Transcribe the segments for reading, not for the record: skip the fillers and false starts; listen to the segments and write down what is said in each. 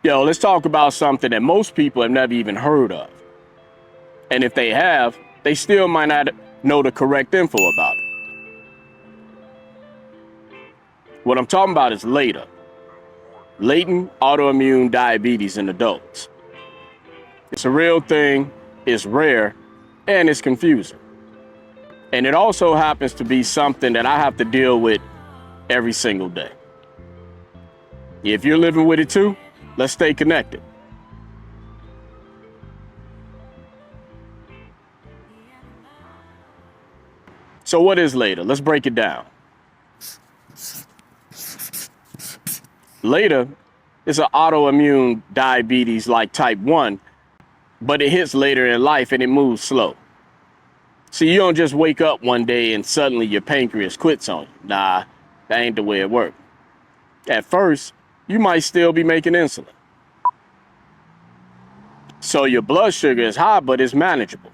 Yo, let's talk about something that most people have never even heard of. And if they have, they still might not know the correct info about it. What I'm talking about is LADA, Latent Autoimmune Diabetes in adults. It's a real thing, it's rare, and it's confusing. And it also happens to be something that I have to deal with every single day. If you're living with it too, let's stay connected. So what is LADA? Let's break it down. LADA is an autoimmune diabetes like type 1, but it hits later in life and it moves slow. See, you don't just wake up one day and suddenly your pancreas quits on you. Nah, that ain't the way it works. At first, you might still be making insulin. So your blood sugar is high, but it's manageable.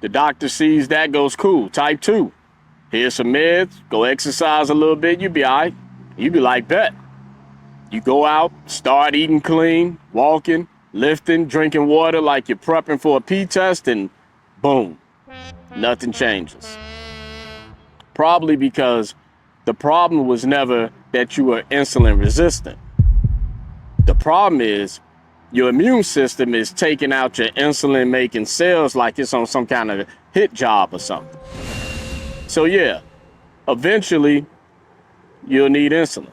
The doctor sees that, goes, cool, type 2. Here's some meds, go exercise a little bit, you be all right. You be like, bet. You go out, start eating clean, walking, lifting, drinking water like you're prepping for a pee test, and boom, nothing changes. Probably because the problem was never that you were insulin resistant. The problem is your immune system is taking out your insulin making cells like it's on some kind of hit job or something. So yeah, eventually you'll need insulin.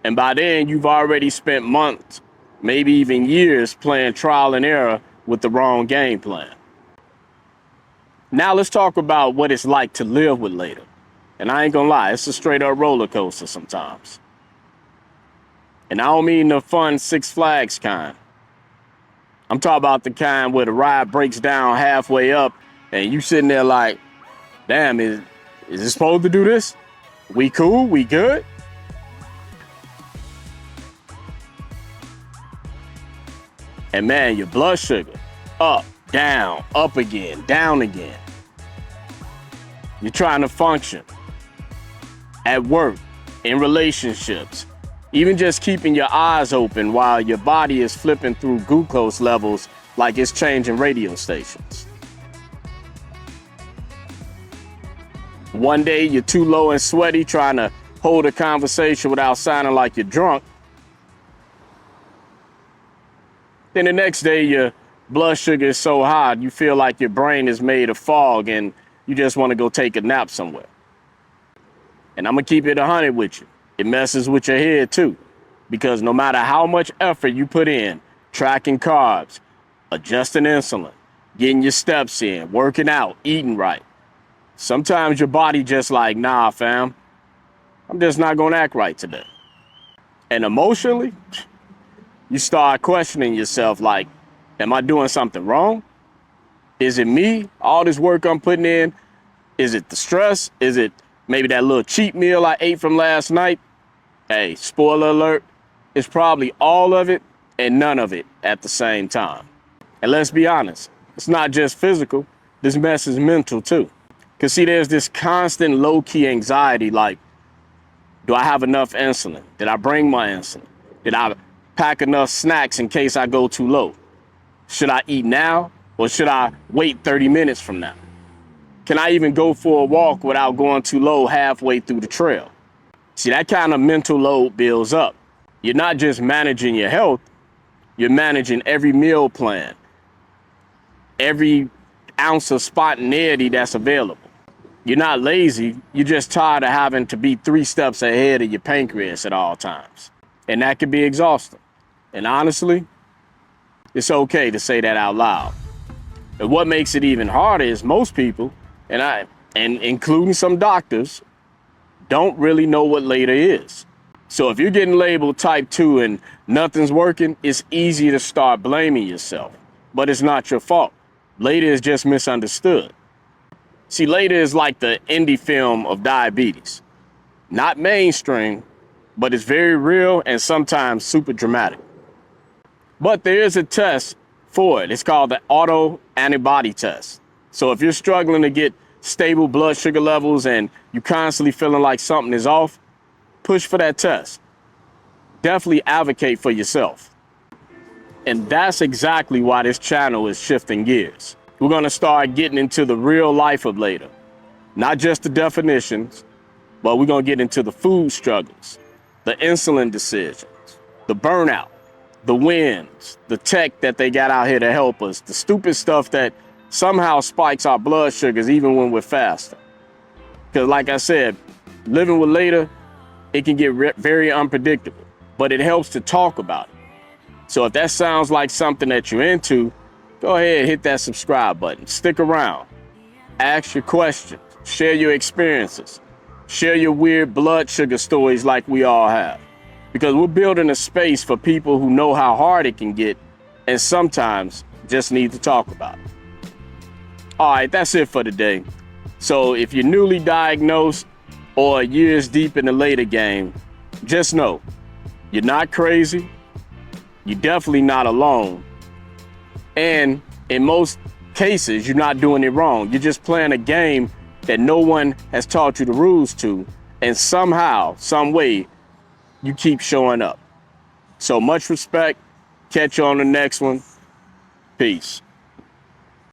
And by then you've already spent months, maybe even years playing trial and error with the wrong game plan. Now let's talk about what it's like to live with LADA. And I ain't gonna lie, it's a straight up roller coaster sometimes. And I don't mean the fun Six Flags kind. I'm talking about the kind where the ride breaks down halfway up and you sitting there like, damn, is it supposed to do this? We cool? We good? And man, your blood sugar, up, down, up again, down again. You're trying to function at work, in relationships, even just keeping your eyes open while your body is flipping through glucose levels like it's changing radio stations. One day you're too low and sweaty trying to hold a conversation without sounding like you're drunk. Then the next day your blood sugar is so high you feel like your brain is made of fog and you just want to go take a nap somewhere. And I'm gonna keep it 100 with you. It messes with your head too, because no matter how much effort you put in, tracking carbs, adjusting insulin, getting your steps in, working out, eating right, sometimes your body just like, nah, fam, I'm just not gonna act right today. And emotionally, you start questioning yourself like, am I doing something wrong? Is it me? All this work I'm putting in? Is it the stress? Is it maybe that little cheat meal I ate from last night? Hey, spoiler alert, it's probably all of it and none of it at the same time. And let's be honest, it's not just physical, this mess is mental too. Because see, there's this constant low-key anxiety like, do I have enough insulin? Did I bring my insulin? Did I pack enough snacks in case I go too low? Should I eat now or should I wait 30 minutes from now? Can I even go for a walk without going too low halfway through the trail? See, that kind of mental load builds up. You're not just managing your health, you're managing every meal plan, every ounce of spontaneity that's available. You're not lazy, you're just tired of having to be 3 steps ahead of your pancreas at all times. And that can be exhausting. And honestly, it's okay to say that out loud. And what makes it even harder is most people, and including some doctors, don't really know what LADA is. So if you're getting labeled type 2 and nothing's working, it's easy to start blaming yourself. But it's not your fault. LADA is just misunderstood. See, LADA is like the indie film of diabetes. Not mainstream, but it's very real and sometimes super dramatic. But there is a test for it. It's called the autoantibody test. So if you're struggling to get stable blood sugar levels and you constantly feeling like something is off, push for that test. Definitely advocate for yourself. And that's exactly why this channel is shifting gears. We're going to start getting into the real life of LADA. Not just the definitions, but we're going to get into the food struggles, the insulin decisions, the burnout, the wins, the tech that they got out here to help us, the stupid stuff that somehow spikes our blood sugars even when we're fasting. Because like I said, living with LADA, it can get very unpredictable, but it helps to talk about it. So if that sounds like something that you're into, go ahead, hit that subscribe button. Stick around. Ask your questions. Share your experiences. Share your weird blood sugar stories like we all have. Because we're building a space for people who know how hard it can get and sometimes just need to talk about it. All right, that's it for today. So if you're newly diagnosed or years deep in the LADA game, just know you're not crazy. You're definitely not alone. And in most cases, you're not doing it wrong. You're just playing a game that no one has taught you the rules to. And somehow, some way, you keep showing up. So much respect. Catch you on the next one. Peace.